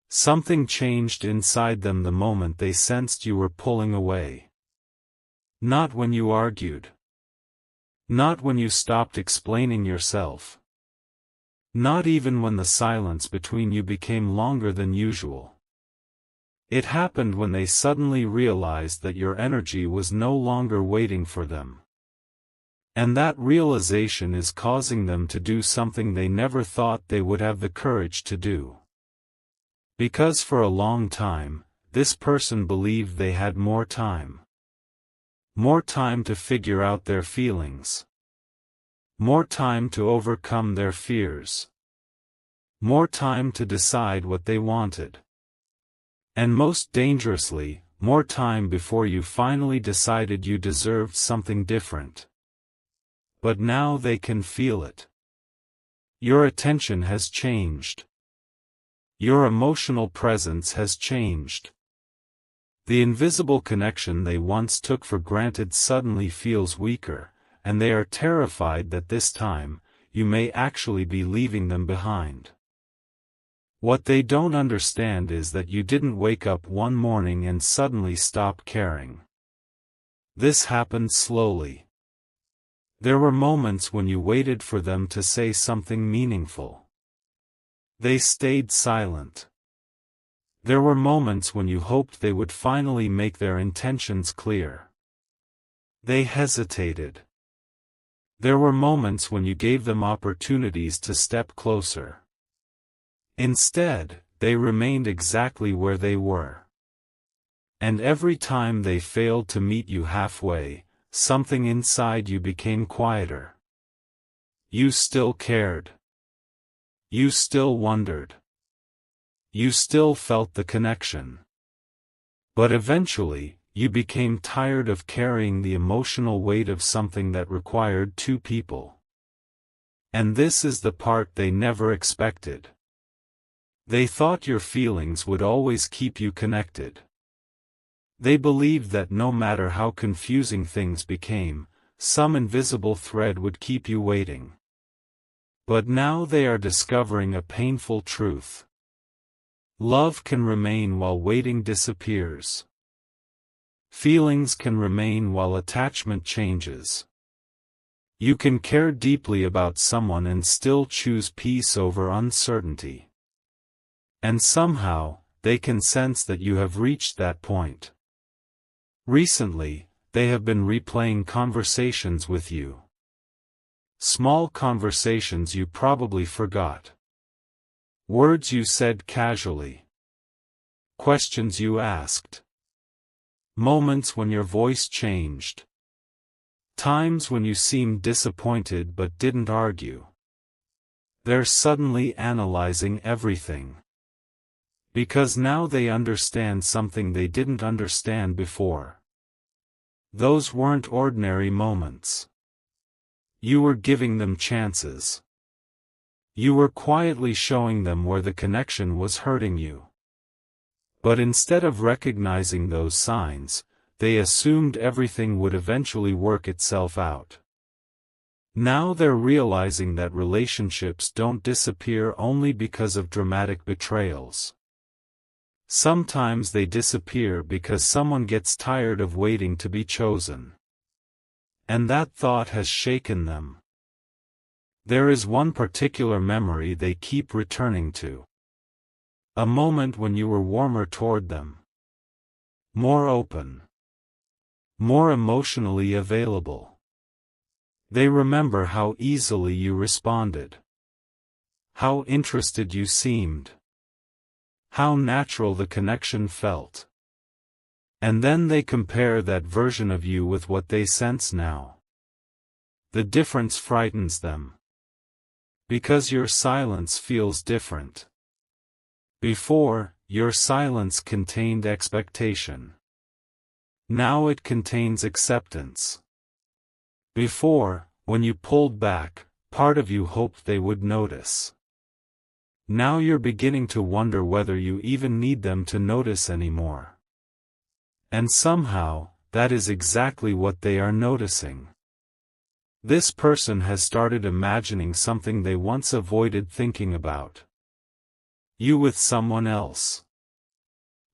Something changed inside them the moment they sensed you were pulling away. Not when you argued. Not when you stopped explaining yourself. Not even when the silence between you became longer than usual. It happened when they suddenly realized that your energy was no longer waiting for them. And that realization is causing them to do something they never thought they would have the courage to do. Because for a long time, this person believed they had more time. More time to figure out their feelings. More time to overcome their fears. More time to decide what they wanted. And most dangerously, more time before you finally decided you deserved something different. But now they can feel it. Your attention has changed. Your emotional presence has changed. The invisible connection they once took for granted suddenly feels weaker, and they are terrified that this time, you may actually be leaving them behind. What they don't understand is that you didn't wake up one morning and suddenly stop caring. This happened slowly. There were moments when you waited for them to say something meaningful. They stayed silent. There were moments when you hoped they would finally make their intentions clear. They hesitated. There were moments when you gave them opportunities to step closer. Instead, they remained exactly where they were. And every time they failed to meet you halfway, something inside you became quieter. You still cared. You still wondered. You still felt the connection. But eventually, you became tired of carrying the emotional weight of something that required two people. And this is the part they never expected. They thought your feelings would always keep you connected. They believed that no matter how confusing things became, some invisible thread would keep you waiting. But now they are discovering a painful truth. Love can remain while waiting disappears. Feelings can remain while attachment changes. You can care deeply about someone and still choose peace over uncertainty. And somehow, they can sense that you have reached that point. Recently, they have been replaying conversations with you. Small conversations you probably forgot. Words you said casually. Questions you asked. Moments when your voice changed. Times when you seemed disappointed but didn't argue. They're suddenly analyzing everything. Because now they understand something they didn't understand before. Those weren't ordinary moments. You were giving them chances. You were quietly showing them where the connection was hurting you. But instead of recognizing those signs, they assumed everything would eventually work itself out. Now they're realizing that relationships don't disappear only because of dramatic betrayals. Sometimes they disappear because someone gets tired of waiting to be chosen. And that thought has shaken them. There is one particular memory they keep returning to. A moment when you were warmer toward them. More open. More emotionally available. They remember how easily you responded. How interested you seemed. How natural the connection felt. And then they compare that version of you with what they sense now. The difference frightens them. Because your silence feels different. Before, your silence contained expectation. Now it contains acceptance. Before, when you pulled back, part of you hoped they would notice. Now you're beginning to wonder whether you even need them to notice anymore. And somehow, that is exactly what they are noticing. This person has started imagining something they once avoided thinking about. You with someone else.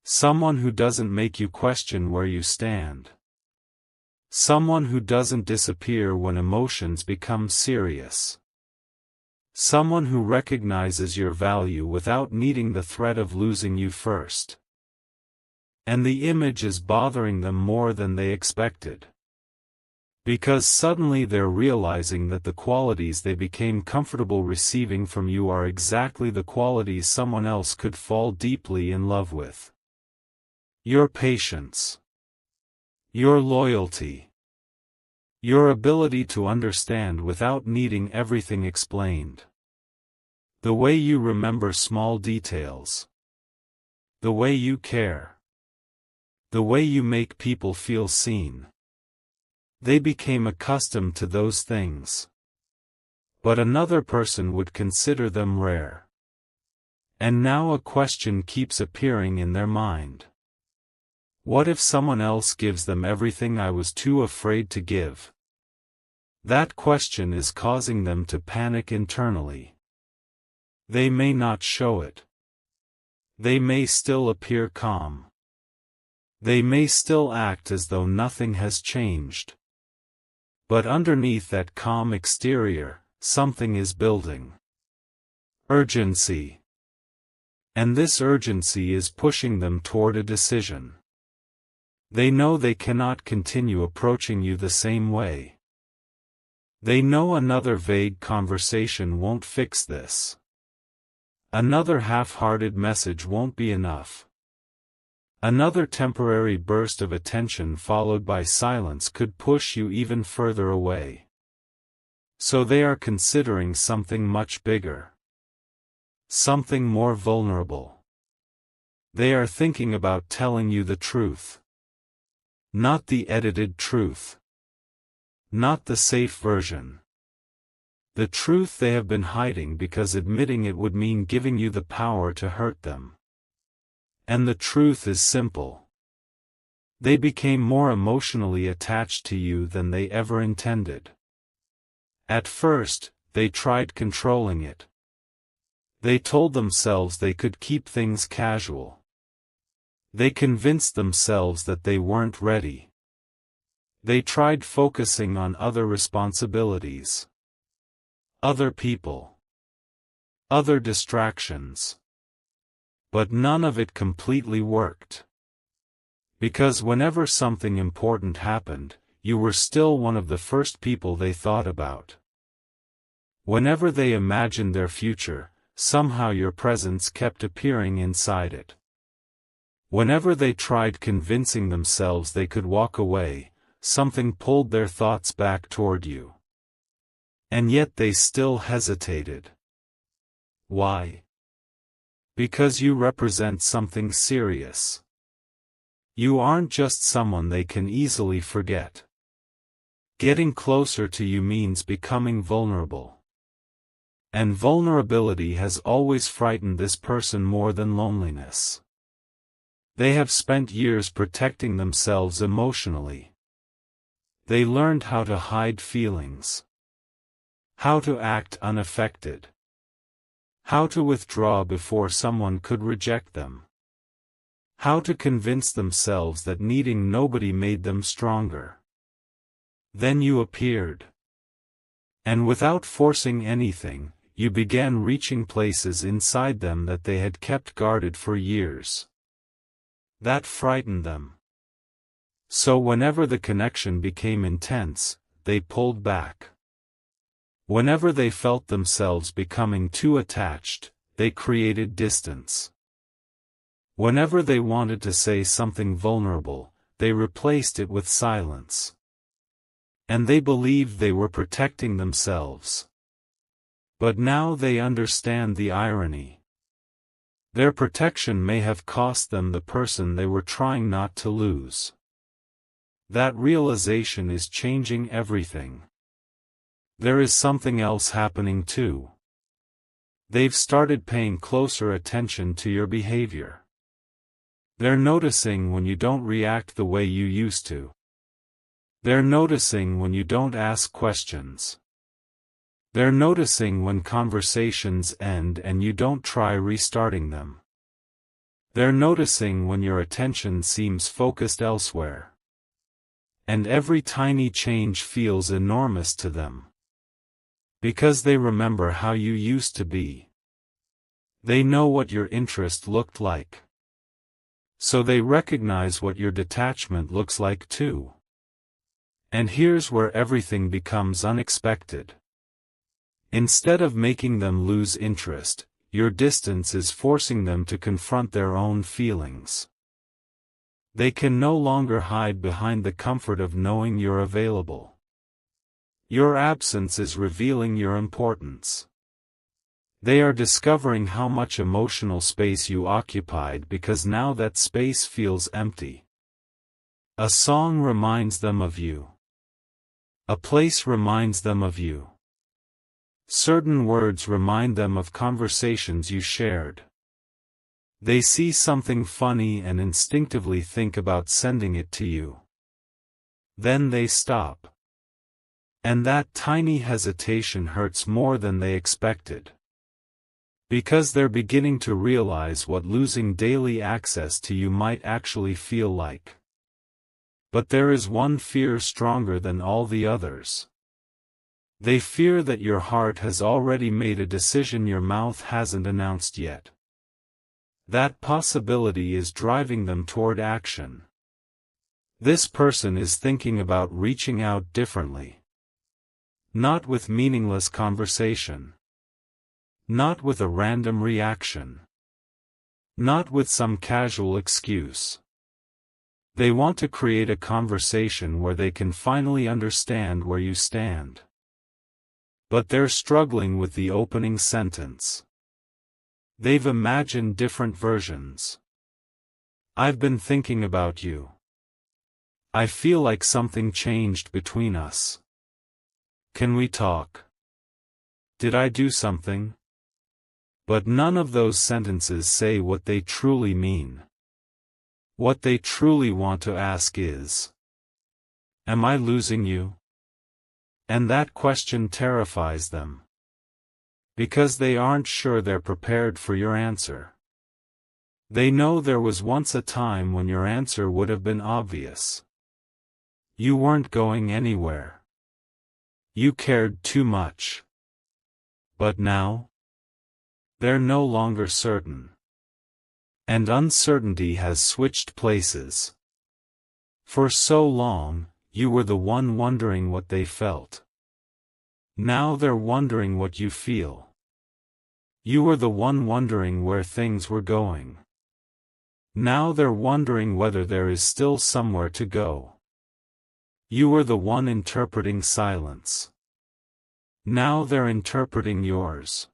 Someone who doesn't make you question where you stand. Someone who doesn't disappear when emotions become serious. Someone who recognizes your value without needing the threat of losing you first. And the image is bothering them more than they expected. Because suddenly they're realizing that the qualities they became comfortable receiving from you are exactly the qualities someone else could fall deeply in love with. Your patience. Your loyalty. Your ability to understand without needing everything explained. The way you remember small details. The way you care. The way you make people feel seen. They became accustomed to those things. But another person would consider them rare. And now a question keeps appearing in their mind. What if someone else gives them everything I was too afraid to give? That question is causing them to panic internally. They may not show it. They may still appear calm. They may still act as though nothing has changed. But underneath that calm exterior, something is building. Urgency. And this urgency is pushing them toward a decision. They know they cannot continue approaching you the same way. They know another vague conversation won't fix this. Another half-hearted message won't be enough. Another temporary burst of attention followed by silence could push you even further away. So they are considering something much bigger. Something more vulnerable. They are thinking about telling you the truth. Not the edited truth. Not the safe version. The truth they have been hiding because admitting it would mean giving you the power to hurt them. And the truth is simple. They became more emotionally attached to you than they ever intended. At first, they tried controlling it. They told themselves they could keep things casual. They convinced themselves that they weren't ready. They tried focusing on other responsibilities. Other people. Other distractions. But none of it completely worked. Because whenever something important happened, you were still one of the first people they thought about. Whenever they imagined their future, somehow your presence kept appearing inside it. Whenever they tried convincing themselves they could walk away, something pulled their thoughts back toward you. And yet they still hesitated. Why? Because you represent something serious. You aren't just someone they can easily forget. Getting closer to you means becoming vulnerable. And vulnerability has always frightened this person more than loneliness. They have spent years protecting themselves emotionally. They learned how to hide feelings. How to act unaffected. How to withdraw before someone could reject them. How to convince themselves that needing nobody made them stronger. Then you appeared. And without forcing anything, you began reaching places inside them that they had kept guarded for years. That frightened them. So whenever the connection became intense, they pulled back. Whenever they felt themselves becoming too attached, they created distance. Whenever they wanted to say something vulnerable, they replaced it with silence. And they believed they were protecting themselves. But now they understand the irony. Their protection may have cost them the person they were trying not to lose. That realization is changing everything. There is something else happening too. They've started paying closer attention to your behavior. They're noticing when you don't react the way you used to. They're noticing when you don't ask questions. They're noticing when conversations end and you don't try restarting them. They're noticing when your attention seems focused elsewhere. And every tiny change feels enormous to them. Because they remember how you used to be. They know what your interest looked like. So they recognize what your detachment looks like too. And here's where everything becomes unexpected. Instead of making them lose interest, your distance is forcing them to confront their own feelings. They can no longer hide behind the comfort of knowing you're available. Your absence is revealing your importance. They are discovering how much emotional space you occupied because now that space feels empty. A song reminds them of you. A place reminds them of you. Certain words remind them of conversations you shared. They see something funny and instinctively think about sending it to you. Then they stop. And that tiny hesitation hurts more than they expected. Because they're beginning to realize what losing daily access to you might actually feel like. But there is one fear stronger than all the others. They fear that your heart has already made a decision your mouth hasn't announced yet. That possibility is driving them toward action. This person is thinking about reaching out differently. Not with meaningless conversation. Not with a random reaction. Not with some casual excuse. They want to create a conversation where they can finally understand where you stand. But they're struggling with the opening sentence. They've imagined different versions. I've been thinking about you. I feel like something changed between us. Can we talk? Did I do something? But none of those sentences say what they truly mean. What they truly want to ask is, am I losing you? And that question terrifies them. Because they aren't sure they're prepared for your answer. They know there was once a time when your answer would have been obvious. You weren't going anywhere. You cared too much. But now? They're no longer certain. And uncertainty has switched places. For so long, you were the one wondering what they felt. Now they're wondering what you feel. You were the one wondering where things were going. Now they're wondering whether there is still somewhere to go. You were the one interpreting silence. Now they're interpreting yours.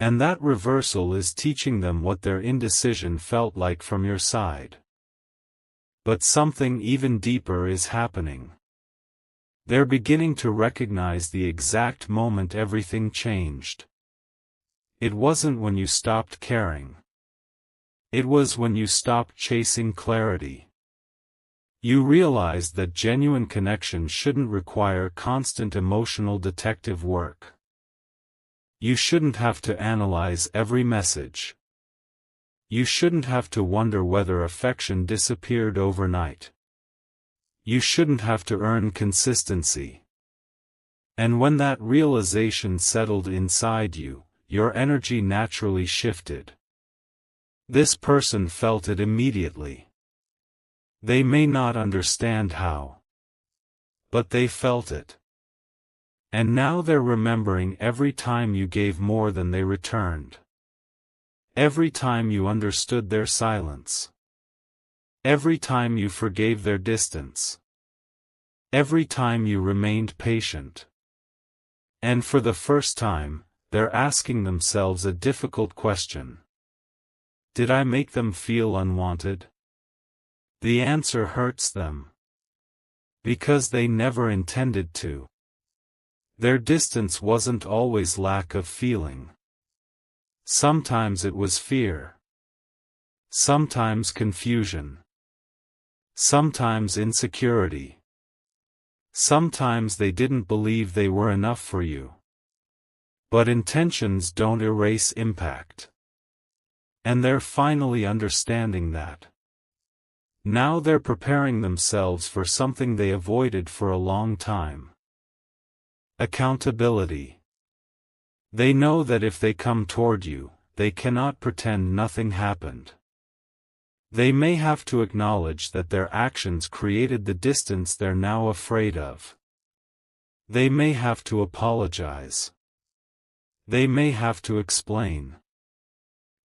And that reversal is teaching them what their indecision felt like from your side. But something even deeper is happening. They're beginning to recognize the exact moment everything changed. It wasn't when you stopped caring. It was when you stopped chasing clarity. You realized that genuine connection shouldn't require constant emotional detective work. You shouldn't have to analyze every message. You shouldn't have to wonder whether affection disappeared overnight. You shouldn't have to earn consistency. And when that realization settled inside you, your energy naturally shifted. This person felt it immediately. They may not understand how. But they felt it. And now they're remembering every time you gave more than they returned. Every time you understood their silence. Every time you forgave their distance. Every time you remained patient. And for the first time, they're asking themselves a difficult question. Did I make them feel unwanted? The answer hurts them. Because they never intended to. Their distance wasn't always lack of feeling. Sometimes it was fear. Sometimes confusion. Sometimes insecurity. Sometimes they didn't believe they were enough for you. But intentions don't erase impact. And they're finally understanding that. Now they're preparing themselves for something they avoided for a long time. Accountability. They know that if they come toward you, they cannot pretend nothing happened. They may have to acknowledge that their actions created the distance they're now afraid of. They may have to apologize. They may have to explain.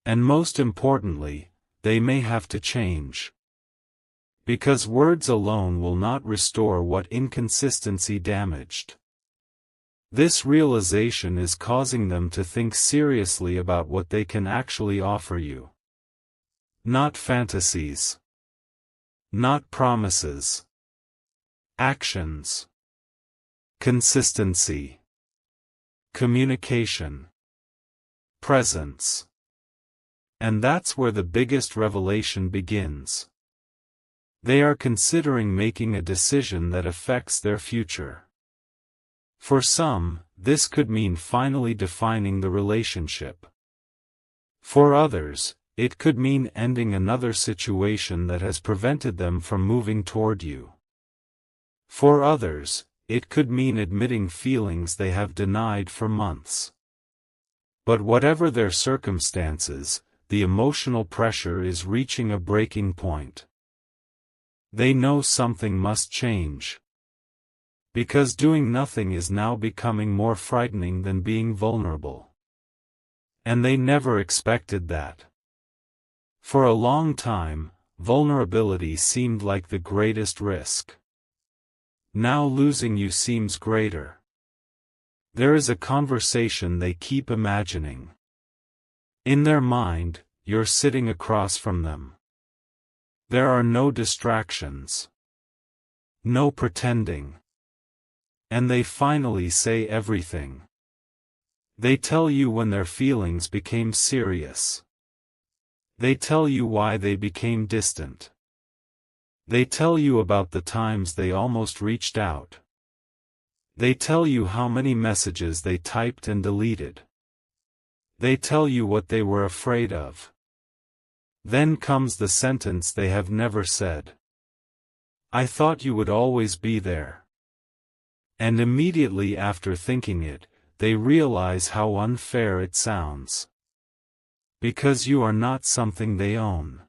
And most importantly, they may have to change. Because words alone will not restore what inconsistency damaged. This realization is causing them to think seriously about what they can actually offer you. Not fantasies. Not promises. Actions. Consistency. Communication. Presence. And that's where the biggest revelation begins. They are considering making a decision that affects their future. For some, this could mean finally defining the relationship. For others, it could mean ending another situation that has prevented them from moving toward you. For others, it could mean admitting feelings they have denied for months. But whatever their circumstances, the emotional pressure is reaching a breaking point. They know something must change. Because doing nothing is now becoming more frightening than being vulnerable. And they never expected that. For a long time, vulnerability seemed like the greatest risk. Now losing you seems greater. There is a conversation they keep imagining. In their mind, you're sitting across from them. There are no distractions. No pretending. And they finally say everything. They tell you when their feelings became serious. They tell you why they became distant. They tell you about the times they almost reached out. They tell you how many messages they typed and deleted. They tell you what they were afraid of. Then comes the sentence they have never said. I thought you would always be there. And immediately after thinking it, they realize how unfair it sounds. Because you are not something they own.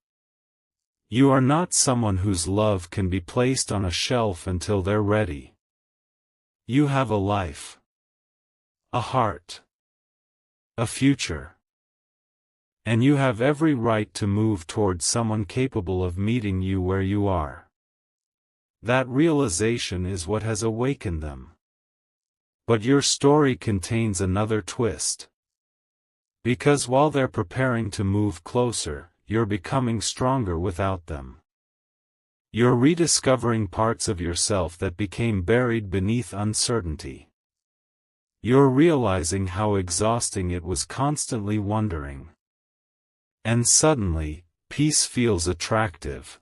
You are not someone whose love can be placed on a shelf until they're ready. You have a life. A heart. A future. And you have every right to move towards someone capable of meeting you where you are. That realization is what has awakened them. But your story contains another twist. Because while they're preparing to move closer, you're becoming stronger without them. You're rediscovering parts of yourself that became buried beneath uncertainty. You're realizing how exhausting it was constantly wondering. And suddenly, peace feels attractive.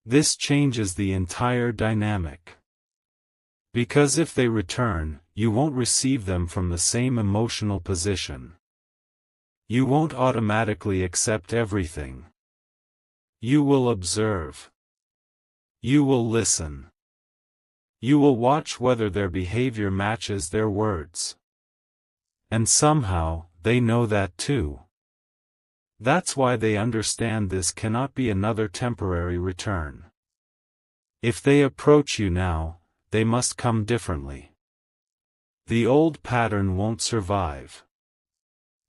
This changes the entire dynamic. Because if they return, you won't receive them from the same emotional position. You won't automatically accept everything. You will observe. You will listen. You will watch whether their behavior matches their words. And somehow, they know that too. That's why they understand this cannot be another temporary return. If they approach you now, they must come differently. The old pattern won't survive.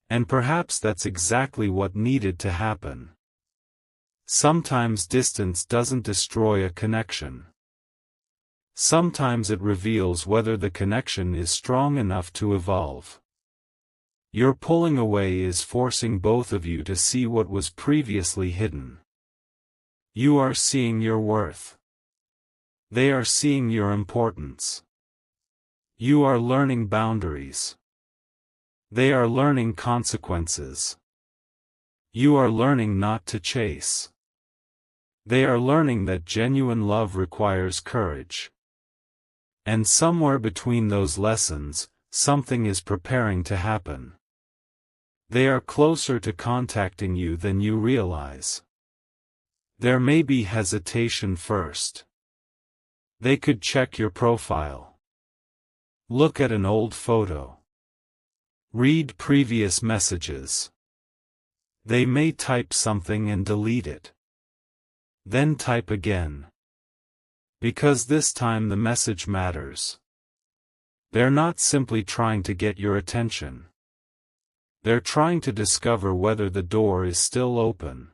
And perhaps that's exactly what needed to happen. Sometimes distance doesn't destroy a connection. Sometimes it reveals whether the connection is strong enough to evolve. Your pulling away is forcing both of you to see what was previously hidden. You are seeing your worth. They are seeing your importance. You are learning boundaries. They are learning consequences. You are learning not to chase. They are learning that genuine love requires courage. And somewhere between those lessons, something is preparing to happen. They are closer to contacting you than you realize. There may be hesitation first. They could check your profile. Look at an old photo. Read previous messages. They may type something and delete it. Then type again. Because this time the message matters. They're not simply trying to get your attention. They're trying to discover whether the door is still open.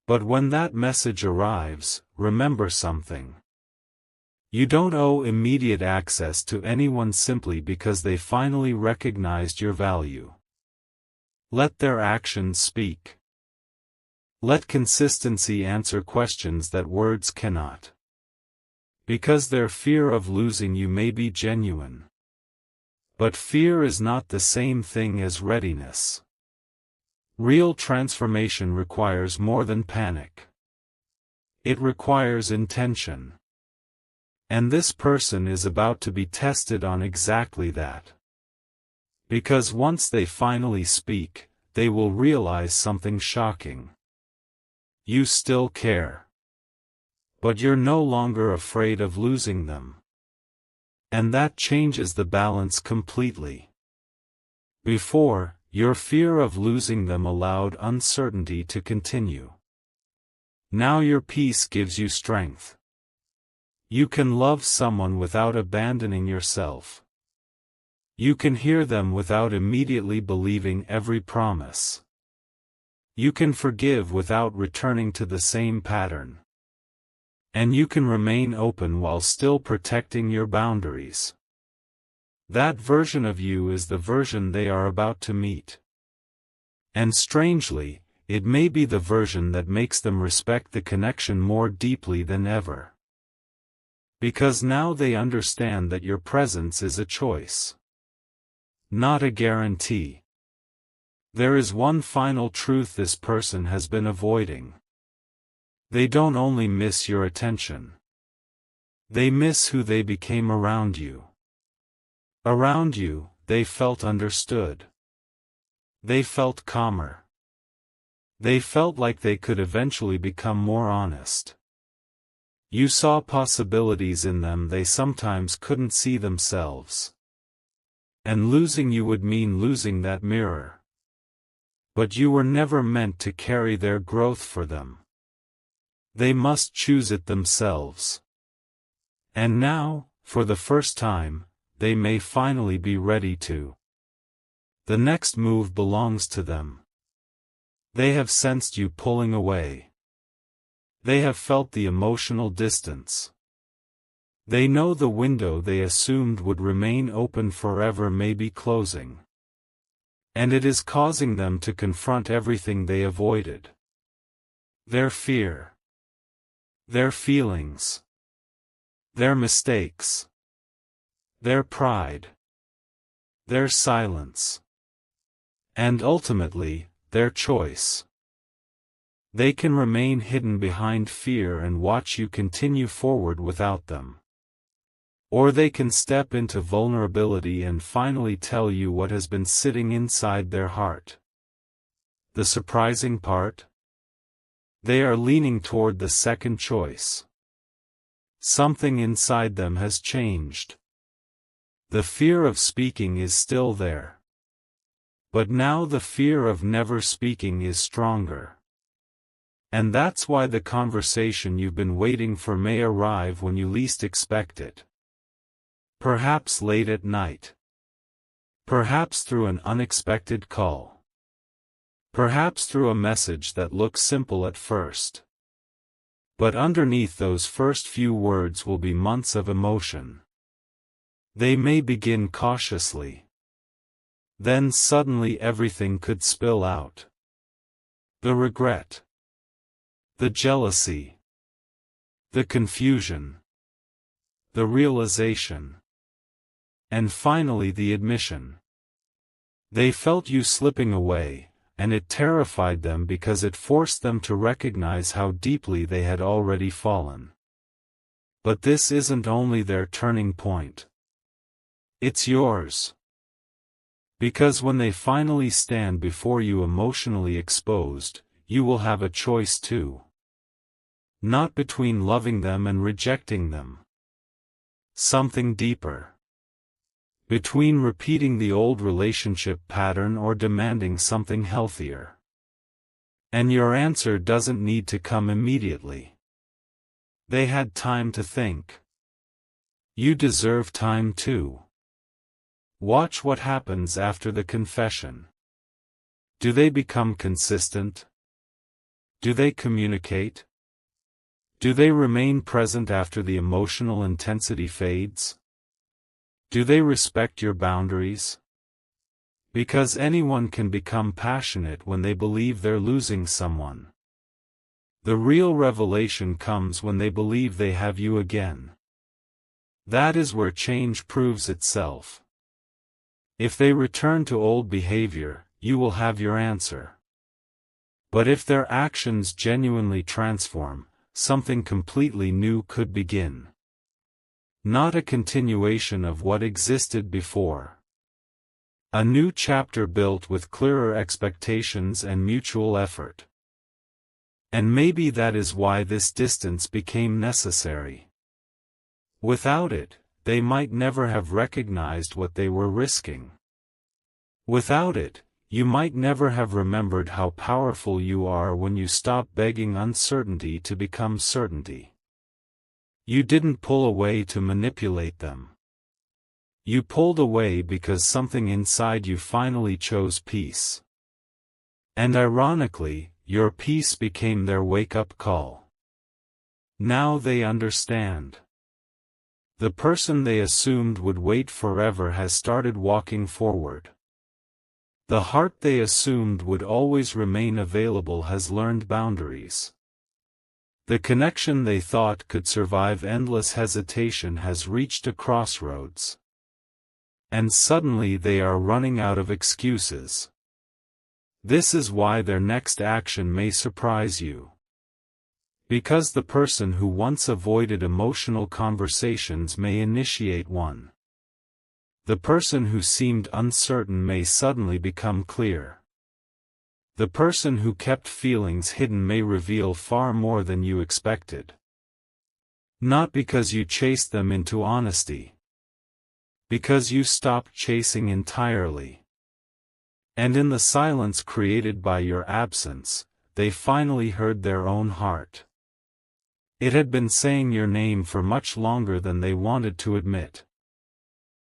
But when that message arrives, remember something. You don't owe immediate access to anyone simply because they finally recognized your value. Let their actions speak. Let consistency answer questions that words cannot. Because their fear of losing you may be genuine. But fear is not the same thing as readiness. Real transformation requires more than panic. It requires intention. And this person is about to be tested on exactly that. Because once they finally speak, they will realize something shocking. You still care. But you're no longer afraid of losing them. And that changes the balance completely. Before, your fear of losing them allowed uncertainty to continue. Now your peace gives you strength. You can love someone without abandoning yourself. You can hear them without immediately believing every promise. You can forgive without returning to the same pattern. And you can remain open while still protecting your boundaries. That version of you is the version they are about to meet. And strangely, it may be the version that makes them respect the connection more deeply than ever. Because now they understand that your presence is a choice. Not a guarantee. There is one final truth this person has been avoiding. They don't only miss your attention. They miss who they became around you. Around you, they felt understood. They felt calmer. They felt like they could eventually become more honest. You saw possibilities in them they sometimes couldn't see themselves. And losing you would mean losing that mirror. But you were never meant to carry their growth for them. They must choose it themselves. And now, for the first time, they may finally be ready to. The next move belongs to them. They have sensed you pulling away. They have felt the emotional distance. They know the window they assumed would remain open forever may be closing. And it is causing them to confront everything they avoided. Their fear. Their feelings. Their mistakes. Their pride. Their silence. And ultimately, their choice. They can remain hidden behind fear and watch you continue forward without them. Or they can step into vulnerability and finally tell you what has been sitting inside their heart. The surprising part? They are leaning toward the second choice. Something inside them has changed. The fear of speaking is still there. But now the fear of never speaking is stronger. And that's why the conversation you've been waiting for may arrive when you least expect it. Perhaps late at night. Perhaps through an unexpected call. Perhaps through a message that looks simple at first. But underneath those first few words will be months of emotion. They may begin cautiously. Then suddenly everything could spill out. The regret. The jealousy. The confusion. The realization. And finally the admission. They felt you slipping away, and it terrified them because it forced them to recognize how deeply they had already fallen. But this isn't only their turning point. It's yours. Because when they finally stand before you emotionally exposed, you will have a choice too. Not between loving them and rejecting them. Something deeper. Between repeating the old relationship pattern or demanding something healthier. And your answer doesn't need to come immediately. They had time to think. You deserve time too. Watch what happens after the confession. Do they become consistent? Do they communicate? Do they remain present after the emotional intensity fades? Do they respect your boundaries? Because anyone can become passionate when they believe they're losing someone. The real revelation comes when they believe they have you again. That is where change proves itself. If they return to old behavior, you will have your answer. But if their actions genuinely transform, something completely new could begin. Not a continuation of what existed before. A new chapter built with clearer expectations and mutual effort. And maybe that is why this distance became necessary. Without it, they might never have recognized what they were risking. Without it, you might never have remembered how powerful you are when you stop begging uncertainty to become certainty. You didn't pull away to manipulate them. You pulled away because something inside you finally chose peace. And ironically, your peace became their wake-up call. Now they understand. The person they assumed would wait forever has started walking forward. The heart they assumed would always remain available has learned boundaries. The connection they thought could survive endless hesitation has reached a crossroads. And suddenly they are running out of excuses. This is why their next action may surprise you. Because the person who once avoided emotional conversations may initiate one. The person who seemed uncertain may suddenly become clear. The person who kept feelings hidden may reveal far more than you expected. Not because you chased them into honesty. Because you stopped chasing entirely. And in the silence created by your absence, they finally heard their own heart. It had been saying your name for much longer than they wanted to admit.